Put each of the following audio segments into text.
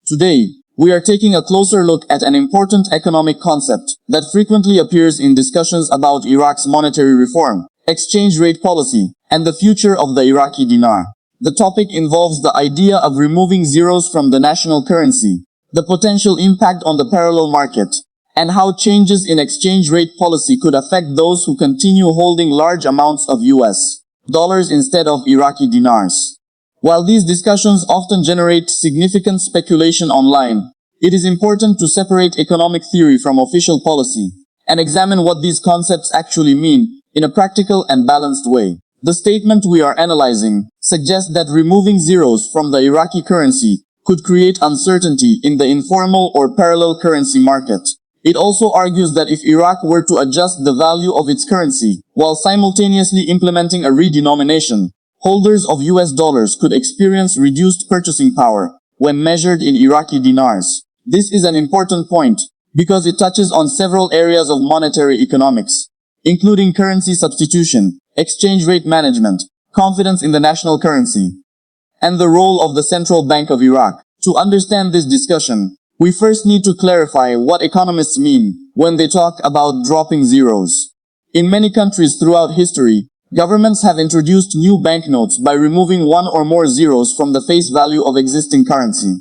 Today, we are taking a closer look at an important economic concept that frequently appears in discussions about Iraq's monetary reform, exchange rate policy, and the future of the Iraqi dinar. The topic involves the idea of removing zeros from the national currency, the potential impact on the parallel market, and how changes in exchange rate policy could affect those who continue holding large amounts of US dollars instead of Iraqi dinars. While these discussions often generate significant speculation online, it is important to separate economic theory from official policy and examine what these concepts actually mean in a practical and balanced way. The statement we are analyzing suggests that removing zeros from the Iraqi currency could create uncertainty in the informal or parallel currency market. It also argues that if Iraq were to adjust the value of its currency while simultaneously implementing a redenomination, holders of US dollars could experience reduced purchasing power when measured in Iraqi dinars. This is an important point because it touches on several areas of monetary economics, including currency substitution, exchange rate management, confidence in the national currency, and the role of the Central Bank of Iraq. To understand this discussion, we first need to clarify what economists mean when they talk about dropping zeros. In many countries throughout history, governments have introduced new banknotes by removing one or more zeros from the face value of existing currency.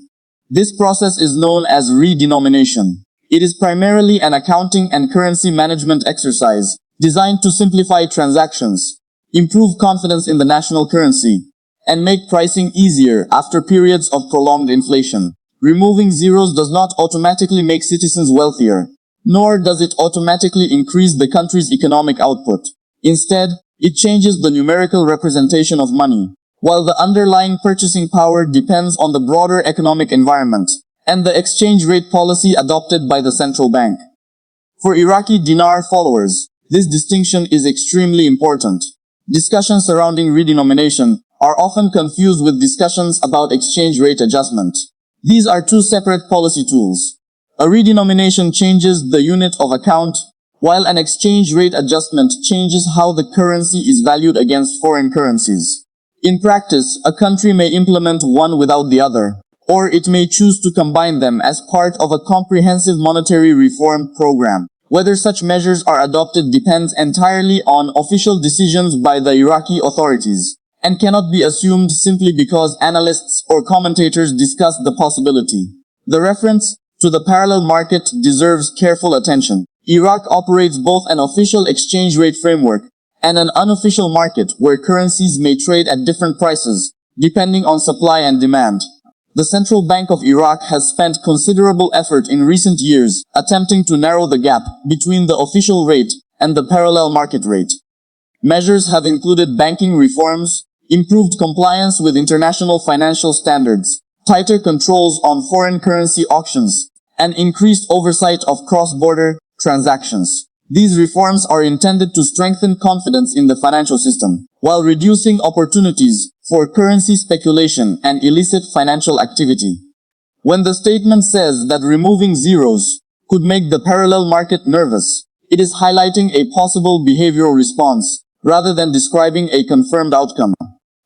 This process is known as redenomination. It is primarily an accounting and currency management exercise designed to simplify transactions, improve confidence in the national currency, and make pricing easier after periods of prolonged inflation. Removing zeros does not automatically make citizens wealthier, nor does it automatically increase the country's economic output. Instead, it changes the numerical representation of money, while the underlying purchasing power depends on the broader economic environment and the exchange rate policy adopted by the central bank. For Iraqi dinar followers, this distinction is extremely important. Discussions surrounding redenomination are often confused with discussions about exchange rate adjustment. These are two separate policy tools. A redenomination changes the unit of account, while an exchange rate adjustment changes how the currency is valued against foreign currencies. In practice, a country may implement one without the other, or it may choose to combine them as part of a comprehensive monetary reform program. Whether such measures are adopted depends entirely on official decisions by the Iraqi authorities, and cannot be assumed simply because analysts or commentators discuss the possibility. The reference to the parallel market deserves careful attention. Iraq operates both an official exchange rate framework and an unofficial market where currencies may trade at different prices, depending on supply and demand. The Central Bank of Iraq has spent considerable effort in recent years attempting to narrow the gap between the official rate and the parallel market rate. Measures have included banking reforms, improved compliance with international financial standards, tighter controls on foreign currency auctions, and increased oversight of cross-border transactions. These reforms are intended to strengthen confidence in the financial system, while reducing opportunities for currency speculation and illicit financial activity. When the statement says that removing zeros could make the parallel market nervous, it is highlighting a possible behavioral response, rather than describing a confirmed outcome.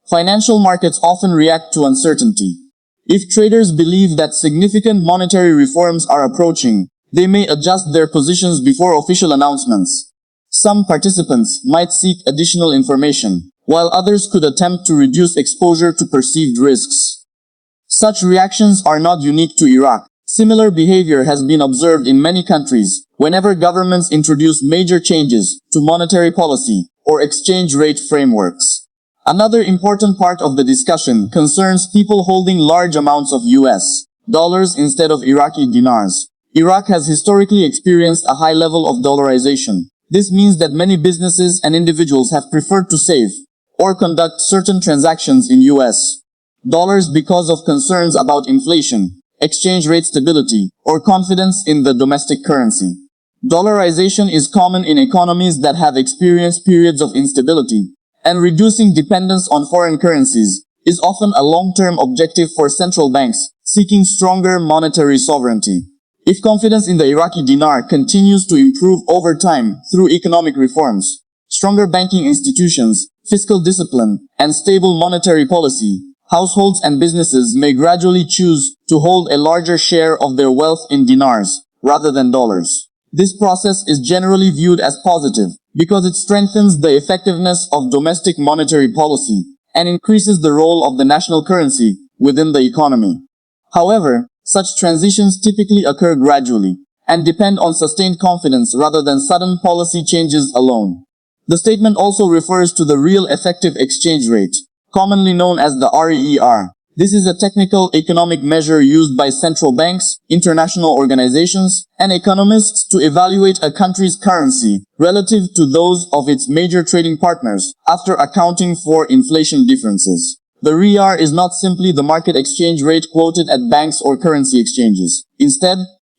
Financial markets often react to uncertainty. If traders believe that significant monetary reforms are approaching, they may adjust their positions before official announcements. Some participants might seek additional information, while others could attempt to reduce exposure to perceived risks. Such reactions are not unique to Iraq. Similar behavior has been observed in many countries whenever governments introduce major changes to monetary policy or exchange rate frameworks. Another important part of the discussion concerns people holding large amounts of US dollars instead of Iraqi dinars. Iraq has historically experienced a high level of dollarization. This means that many businesses and individuals have preferred to save or conduct certain transactions in US dollars because of concerns about inflation, exchange rate stability, or confidence in the domestic currency. Dollarization is common in economies that have experienced periods of instability, and reducing dependence on foreign currencies is often a long-term objective for central banks seeking stronger monetary sovereignty. If confidence in the Iraqi dinar continues to improve over time through economic reforms, stronger banking institutions, fiscal discipline, and stable monetary policy, Households and businesses may gradually choose to hold a larger share of their wealth in dinars rather than dollars. This process is generally viewed as positive because it strengthens the effectiveness of domestic monetary policy and increases the role of the national currency within the economy. However, such transitions typically occur gradually and depend on sustained confidence rather than sudden policy changes alone. The statement also refers to the real effective exchange rate, commonly known as the RER. This is a technical economic measure used by central banks, international organizations, and economists to evaluate a country's currency relative to those of its major trading partners after accounting for inflation differences. The RER is not simply the market exchange rate quoted at banks or currency exchanges. Instead,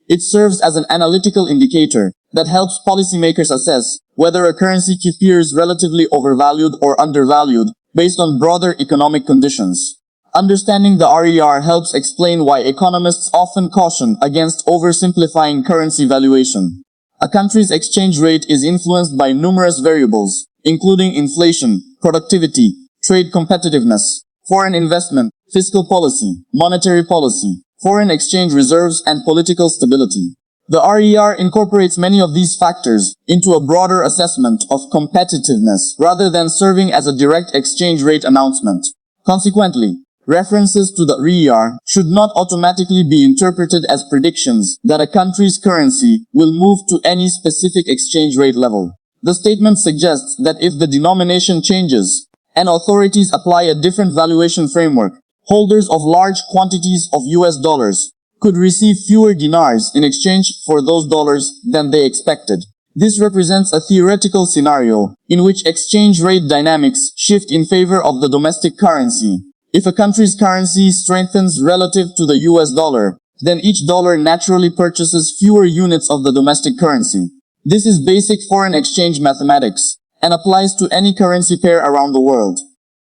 it serves as an analytical indicator that helps policymakers assess whether a currency appears relatively overvalued or undervalued based on broader economic conditions. Understanding the RER helps explain why economists often caution against oversimplifying currency valuation. A country's exchange rate is influenced by numerous variables, including inflation, productivity, trade competitiveness, foreign investment, fiscal policy, monetary policy, foreign exchange reserves, and political stability. The RER incorporates many of these factors into a broader assessment of competitiveness rather than serving as a direct exchange rate announcement. Consequently, references to the RER should not automatically be interpreted as predictions that a country's currency will move to any specific exchange rate level. The statement suggests that if the denomination changes and authorities apply a different valuation framework, holders of large quantities of US dollars could receive fewer dinars in exchange for those dollars than they expected. This represents a theoretical scenario in which exchange rate dynamics shift in favor of the domestic currency. If a country's currency strengthens relative to the US dollar, then each dollar naturally purchases fewer units of the domestic currency. This is basic foreign exchange mathematics and applies to any currency pair around the world.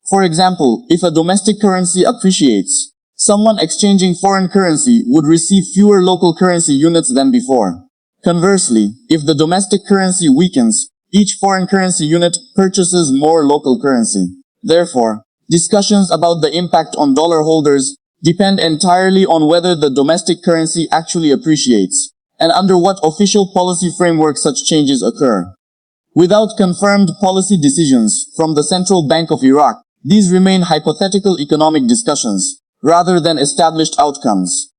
For example, if a domestic currency appreciates, someone exchanging foreign currency would receive fewer local currency units than before. Conversely, if the domestic currency weakens, each foreign currency unit purchases more local currency. Therefore, discussions about the impact on dollar holders depend entirely on whether the domestic currency actually appreciates, and under what official policy framework such changes occur. Without confirmed policy decisions from the Central Bank of Iraq, these remain hypothetical economic discussions, rather than established outcomes.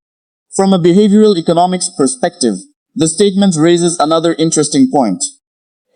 From a behavioral economics perspective, the statement raises another interesting point.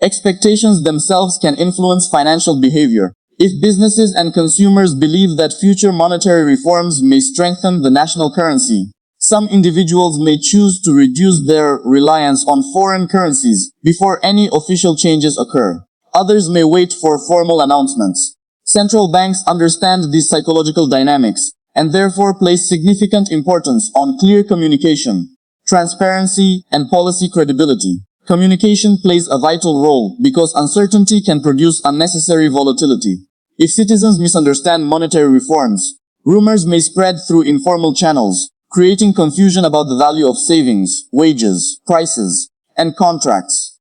Expectations themselves can influence financial behavior. If businesses and consumers believe that future monetary reforms may strengthen the national currency, some individuals may choose to reduce their reliance on foreign currencies before any official changes occur. Others may wait for formal announcements. Central banks understand these psychological dynamics and therefore place significant importance on clear communication, transparency, and policy credibility. Communication plays a vital role because uncertainty can produce unnecessary volatility. If citizens misunderstand monetary reforms, rumors may spread through informal channels, creating confusion about the value of savings, wages, prices, and contracts.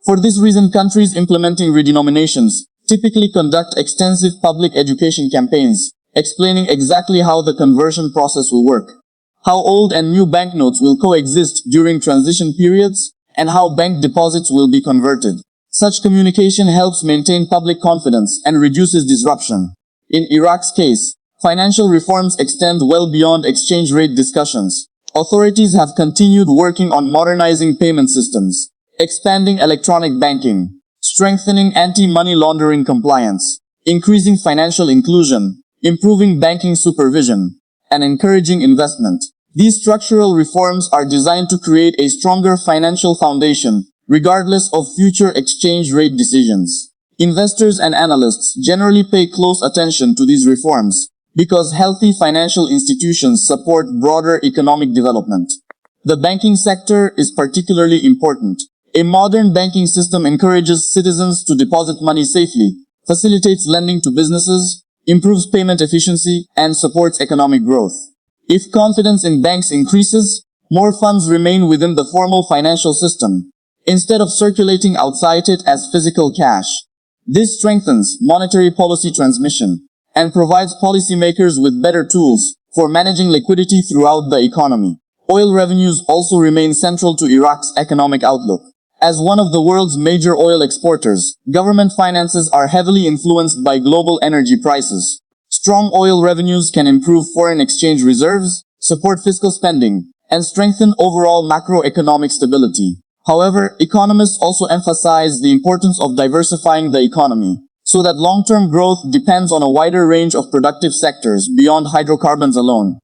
For this reason, countries implementing redenominations typically conduct extensive public education campaigns, explaining exactly how the conversion process will work, how old and new banknotes will coexist during transition periods, and how bank deposits will be converted. Such communication helps maintain public confidence and reduces disruption. In Iraq's case, financial reforms extend well beyond exchange rate discussions. Authorities have continued working on modernizing payment systems, expanding electronic banking, strengthening anti-money laundering compliance, increasing financial inclusion, improving banking supervision, and encouraging investment. These structural reforms are designed to create a stronger financial foundation, regardless of future exchange rate decisions. Investors and analysts generally pay close attention to these reforms because healthy financial institutions support broader economic development. The banking sector is particularly important. A modern banking system encourages citizens to deposit money safely, facilitates lending to businesses, improves payment efficiency, and supports economic growth. If confidence in banks increases, more funds remain within the formal financial system, instead of circulating outside it as physical cash. This strengthens monetary policy transmission and provides policymakers with better tools for managing liquidity throughout the economy. Oil revenues also remain central to Iraq's economic outlook. As one of the world's major oil exporters, government finances are heavily influenced by global energy prices. Strong oil revenues can improve foreign exchange reserves, support fiscal spending, and strengthen overall macroeconomic stability. However, economists also emphasize the importance of diversifying the economy, so that long-term growth depends on a wider range of productive sectors beyond hydrocarbons alone.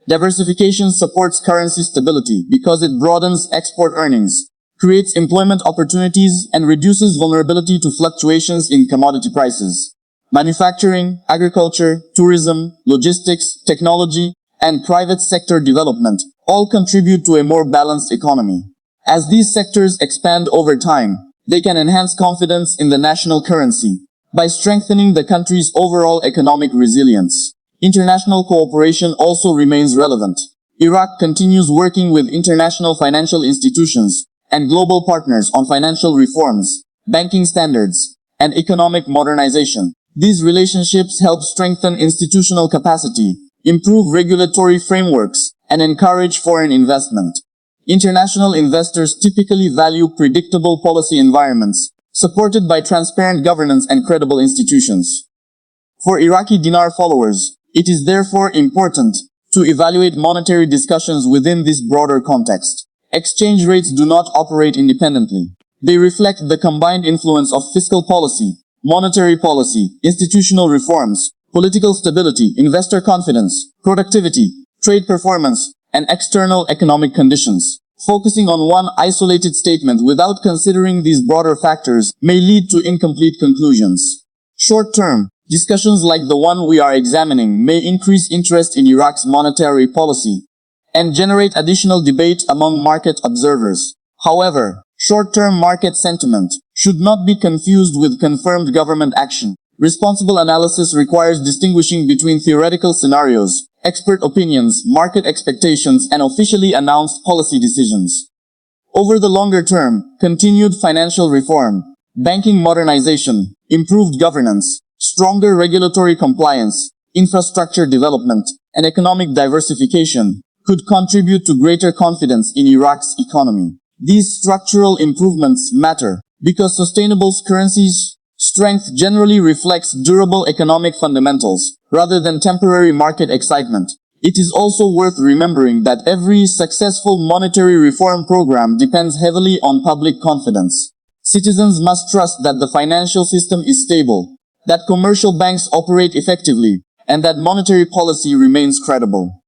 Diversification supports currency stability because it broadens export earnings, creates employment opportunities, and reduces vulnerability to fluctuations in commodity prices. Manufacturing, agriculture, tourism, logistics, technology, and private sector development all contribute to a more balanced economy. As these sectors expand over time, they can enhance confidence in the national currency by strengthening the country's overall economic resilience. International cooperation also remains relevant. Iraq continues working with international financial institutions and global partners on financial reforms, banking standards, and economic modernization. These relationships help strengthen institutional capacity, improve regulatory frameworks, and encourage foreign investment. International investors typically value predictable policy environments, supported by transparent governance and credible institutions. For Iraqi dinar followers, it is therefore important to evaluate monetary discussions within this broader context. Exchange rates do not operate independently. They reflect the combined influence of fiscal policy, monetary policy, institutional reforms, political stability, investor confidence, productivity, trade performance, and external economic conditions. Focusing on one isolated statement without considering these broader factors may lead to incomplete conclusions. Short-term, discussions like the one we are examining may increase interest in Iraq's monetary policy and generate additional debate among market observers. However, short-term market sentiment should not be confused with confirmed government action. Responsible analysis requires distinguishing between theoretical scenarios, expert opinions, market expectations, and officially announced policy decisions. Over the longer term, continued financial reform, banking modernization, improved governance, stronger regulatory compliance, infrastructure development, and economic diversification could contribute to greater confidence in Iraq's economy. These structural improvements matter because sustainable currencies' strength generally reflects durable economic fundamentals rather than temporary market excitement. It is also worth remembering that every successful monetary reform program depends heavily on public confidence. Citizens must trust that the financial system is stable, that commercial banks operate effectively, and that monetary policy remains credible.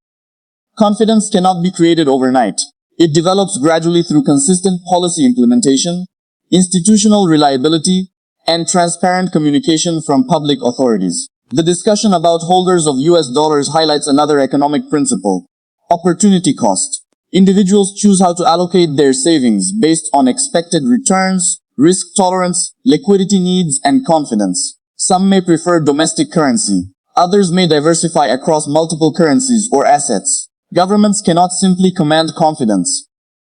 Confidence cannot be created overnight. It develops gradually through consistent policy implementation, institutional reliability, and transparent communication from public authorities. The discussion about holders of US dollars highlights another economic principle: opportunity cost. Individuals choose how to allocate their savings based on expected returns, risk tolerance, liquidity needs, and confidence. Some may prefer domestic currency. Others may diversify across multiple currencies or assets. Governments cannot simply command confidence.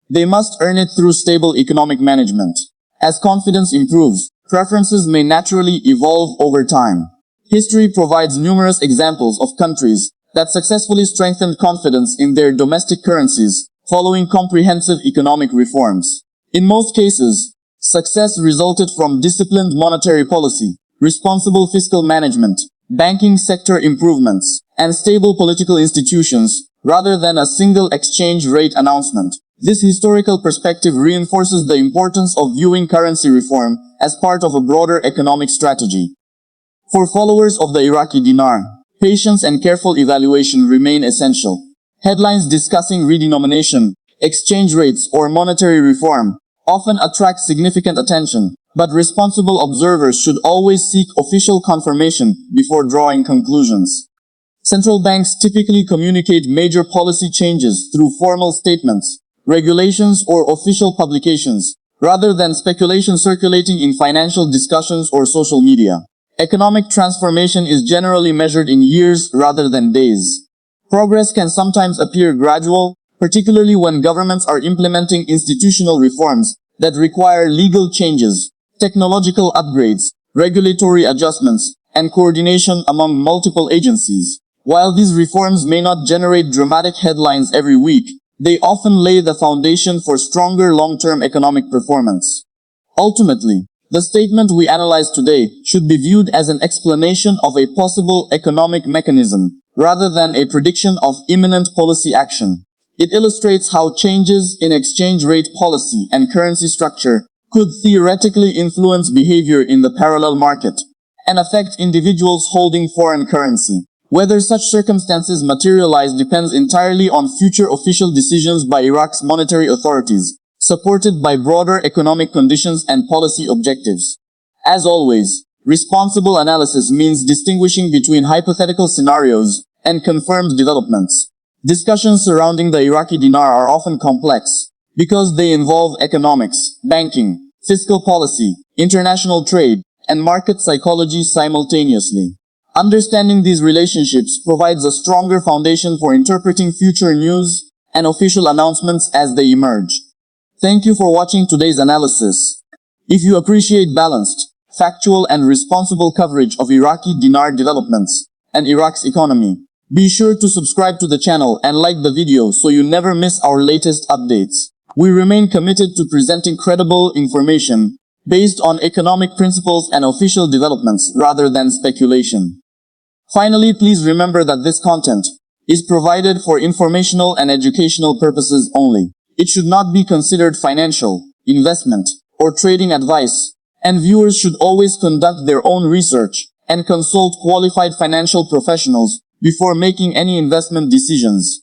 They must earn it through stable economic management. As confidence improves, preferences may naturally evolve over time. History provides numerous examples of countries that successfully strengthened confidence in their domestic currencies following comprehensive economic reforms. In most cases, success resulted from disciplined monetary policy, responsible fiscal management, banking sector improvements, and stable political institutions, rather than a single exchange rate announcement. This historical perspective reinforces the importance of viewing currency reform as part of a broader economic strategy. For followers of the Iraqi dinar, patience and careful evaluation remain essential. Headlines discussing redenomination, exchange rates, or monetary reform often attract significant attention, but responsible observers should always seek official confirmation before drawing conclusions. Central banks typically communicate major policy changes through formal statements, regulations, or official publications, rather than speculation circulating in financial discussions or social media. Economic transformation is generally measured in years rather than days. Progress can sometimes appear gradual, particularly when governments are implementing institutional reforms that require legal changes, technological upgrades, regulatory adjustments, and coordination among multiple agencies. While these reforms may not generate dramatic headlines every week, they often lay the foundation for stronger long-term economic performance. Ultimately, the statement we analyze today should be viewed as an explanation of a possible economic mechanism, rather than a prediction of imminent policy action. It illustrates how changes in exchange rate policy and currency structure could theoretically influence behavior in the parallel market and affect individuals holding foreign currency. Whether such circumstances materialize depends entirely on future official decisions by Iraq's monetary authorities, supported by broader economic conditions and policy objectives. As always, responsible analysis means distinguishing between hypothetical scenarios and confirmed developments. Discussions surrounding the Iraqi dinar are often complex because they involve economics, banking, fiscal policy, international trade, and market psychology simultaneously. Understanding these relationships provides a stronger foundation for interpreting future news and official announcements as they emerge. Thank you for watching today's analysis. If you appreciate balanced, factual and responsible coverage of Iraqi dinar developments and Iraq's economy, be sure to subscribe to the channel and like the video so you never miss our latest updates. We remain committed to presenting credible information based on economic principles and official developments rather than speculation. Finally, please remember that this content is provided for informational and educational purposes only. It should not be considered financial, investment, or trading advice, and viewers should always conduct their own research and consult qualified financial professionals before making any investment decisions.